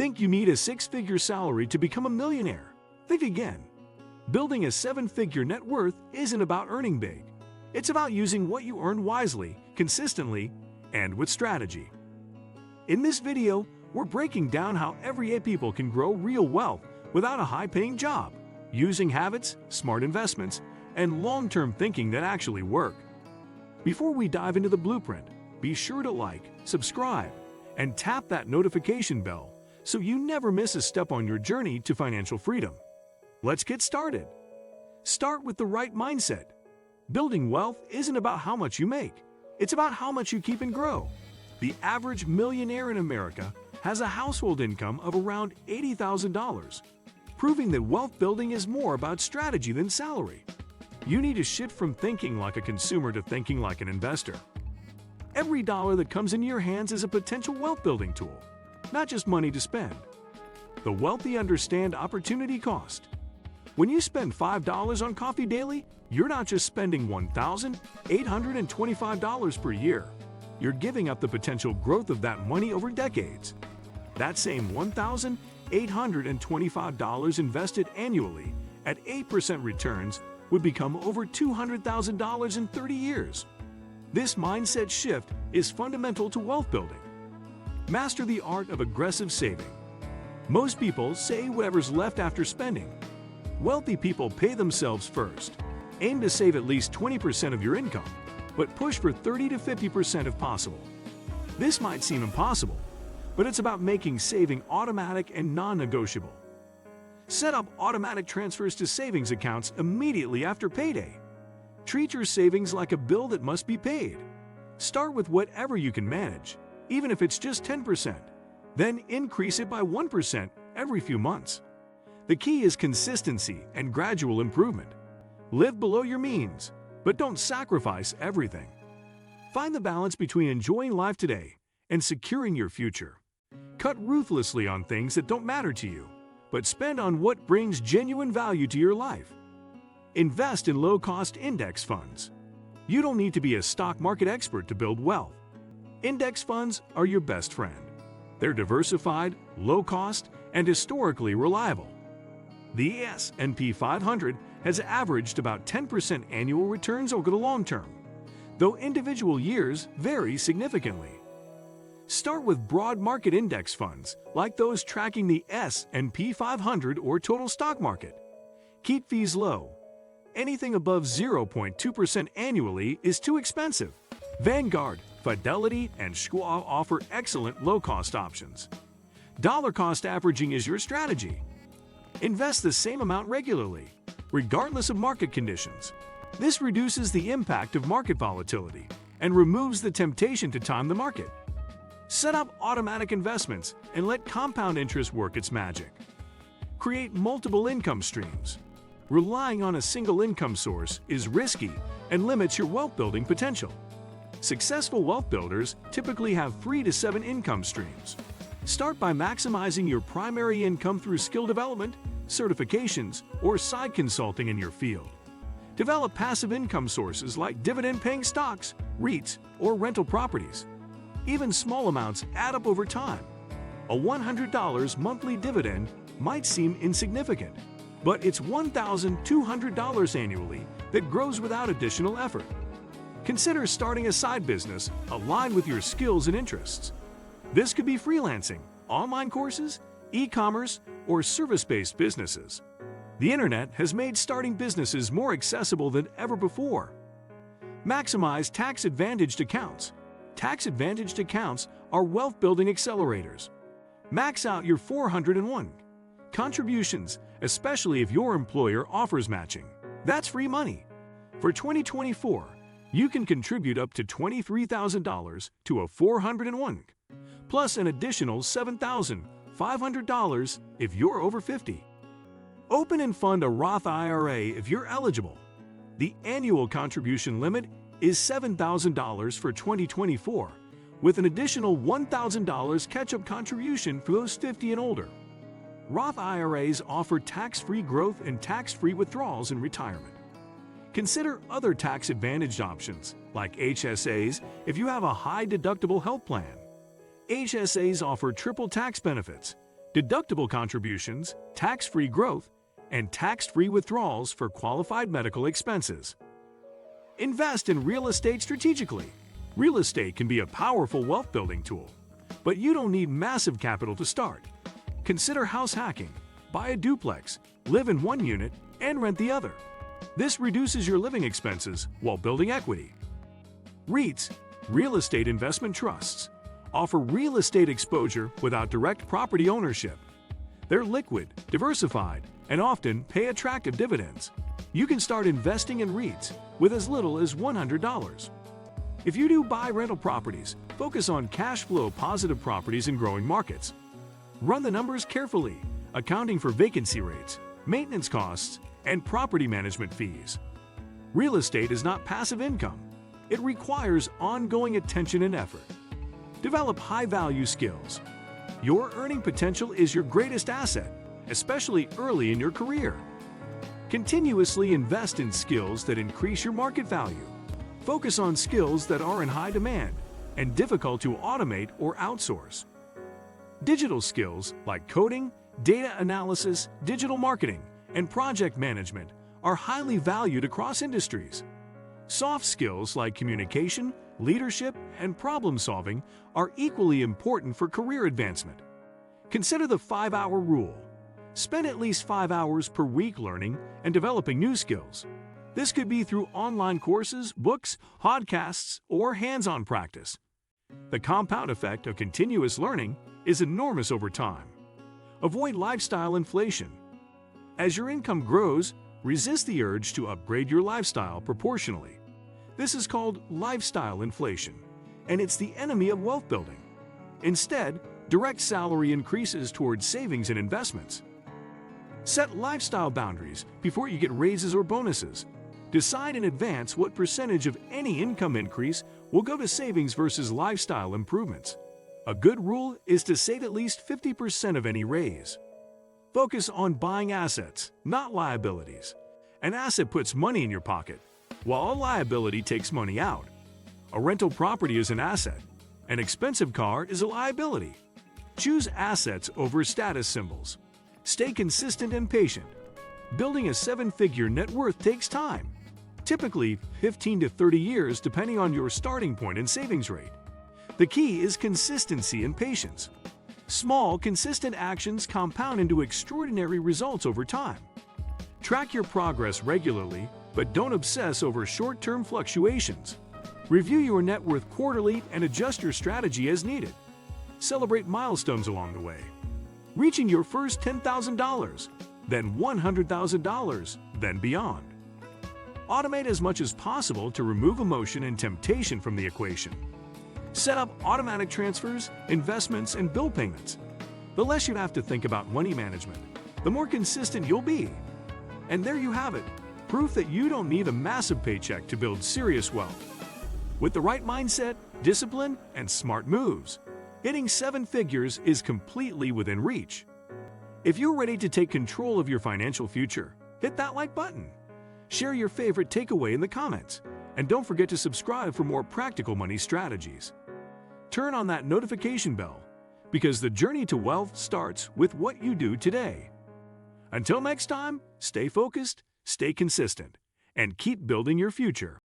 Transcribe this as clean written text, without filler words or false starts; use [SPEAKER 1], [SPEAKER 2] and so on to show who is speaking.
[SPEAKER 1] Think you need a six-figure salary to become a millionaire? Think again. Building a seven-figure net worth isn't about earning big. It's about using what you earn wisely, consistently, and with strategy. In this video, we're breaking down how everyday people can grow real wealth without a high-paying job, using habits, smart investments, and long-term thinking that actually work. Before we dive into the blueprint, be sure to like, subscribe, and tap that notification bell so you never miss a step on your journey to financial freedom. Let's get started. Start with the right mindset. Building wealth isn't about how much you make. It's about how much you keep and grow. The average millionaire in America has a household income of around $80,000, proving that wealth building is more about strategy than salary. You need to shift from thinking like a consumer to thinking like an investor. Every dollar that comes into your hands is a potential wealth building tool, not just money to spend. The wealthy understand opportunity cost. When you spend $5 on coffee daily, you're not just spending $1,825 per year. You're giving up the potential growth of that money over decades. That same $1,825 invested annually at 8% returns would become over $200,000 in 30 years. This mindset shift is fundamental to wealth building. Master the art of aggressive saving. Most people say whatever's left after spending. Wealthy people pay themselves first. Aim to save at least 20% of your income, but push for 30 to 50% if possible. This might seem impossible, but it's about making saving automatic and non-negotiable. Set up automatic transfers to savings accounts immediately after payday. Treat your savings like a bill that must be paid. Start with whatever you can manage, even if it's just 10%. Then increase it by 1% every few months. The key is consistency and gradual improvement. Live below your means, but don't sacrifice everything. Find the balance between enjoying life today and securing your future. Cut ruthlessly on things that don't matter to you, but spend on what brings genuine value to your life. Invest in low-cost index funds. You don't need to be a stock market expert to build wealth. Index funds are your best friend. They're diversified, low-cost, and historically reliable. The S&P 500 has averaged about 10% annual returns over the long term, though individual years vary significantly. Start with broad market index funds, like those tracking the S&P 500 or total stock market. Keep fees low. Anything above 0.2% annually is too expensive. Vanguard, Fidelity, and Schwab offer excellent low-cost options. Dollar-cost averaging is your strategy. Invest the same amount regularly, regardless of market conditions. This reduces the impact of market volatility and removes the temptation to time the market. Set up automatic investments and let compound interest work its magic. Create multiple income streams. Relying on a single income source is risky and limits your wealth building potential. Successful wealth builders typically have 3 to 7 income streams. Start by maximizing your primary income through skill development, certifications, or side consulting in your field. Develop passive income sources like dividend-paying stocks, REITs, or rental properties. Even small amounts add up over time. A $100 monthly dividend might seem insignificant, but it's $1,200 annually that grows without additional effort. Consider starting a side business aligned with your skills and interests. This could be freelancing, online courses, e-commerce, or service-based businesses. The internet has made starting businesses more accessible than ever before. Maximize tax-advantaged accounts. Tax-advantaged accounts are wealth-building accelerators. Max out your 401 contributions, especially if your employer offers matching. That's free money. For 2024, you can contribute up to $23,000 to a 401, plus an additional $7,500 if you're over 50. Open and fund a Roth IRA if you're eligible. The annual contribution limit is $7,000 for 2024, with an additional $1,000 catch-up contribution for those 50 and older. Roth IRAs offer tax-free growth and tax-free withdrawals in retirement. Consider other tax-advantaged options, like HSAs if you have a high-deductible health plan. HSAs offer triple tax benefits, deductible contributions, tax-free growth, and tax-free withdrawals for qualified medical expenses. Invest in real estate strategically. Real estate can be a powerful wealth-building tool, but you don't need massive capital to start. Consider house hacking. Buy a duplex, live in one unit, and rent the other. This reduces your living expenses while building equity. REITs, real estate investment trusts, offer real estate exposure without direct property ownership. They're liquid, diversified, and often pay attractive dividends. You can start investing in REITs with as little as $100. If you do buy rental properties, focus on cash flow positive properties in growing markets. Run the numbers carefully, accounting for vacancy rates, maintenance costs, and property management fees. Real estate is not passive income. It requires ongoing attention and effort. Develop high-value skills. Your earning potential is your greatest asset, especially early in your career. Continuously invest in skills that increase your market value. Focus on skills that are in high demand and difficult to automate or outsource. Digital skills like coding, data analysis, digital marketing, and project management are highly valued across industries. Soft skills like communication, leadership, and problem-solving are equally important for career advancement. Consider the 5-hour rule. Spend at least 5 hours per week learning and developing new skills. This could be through online courses, books, podcasts, or hands-on practice. The compound effect of continuous learning is enormous over time. Avoid lifestyle inflation. As your income grows, resist the urge to upgrade your lifestyle proportionally. This is called lifestyle inflation, and it's the enemy of wealth building. Instead, direct salary increases towards savings and investments. Set lifestyle boundaries before you get raises or bonuses. Decide in advance what percentage of any income increase will go to savings versus lifestyle improvements. A good rule is to save at least 50% of any raise. Focus on buying assets, not liabilities. An asset puts money in your pocket, while a liability takes money out. A rental property is an asset. An expensive car is a liability. Choose assets over status symbols. Stay consistent and patient. Building a 7-figure net worth takes time, typically 15 to 30 years depending on your starting point and savings rate. The key is consistency and patience. Small, consistent actions compound into extraordinary results over time. Track your progress regularly, but don't obsess over short-term fluctuations. Review your net worth quarterly and adjust your strategy as needed. Celebrate milestones along the way. Reaching your first $10,000, then $100,000, then beyond. Automate as much as possible to remove emotion and temptation from the equation. Set up automatic transfers, investments, and bill payments. The less you have to think about money management, the more consistent you'll be. And there you have it, proof that you don't need a massive paycheck to build serious wealth. With the right mindset, discipline, and smart moves, hitting 7 figures is completely within reach. If you're ready to take control of your financial future, hit that like button. Share your favorite takeaway in the comments, and don't forget to subscribe for more practical money strategies. Turn on that notification bell, because the journey to wealth starts with what you do today. Until next time, stay focused, stay consistent, and keep building your future.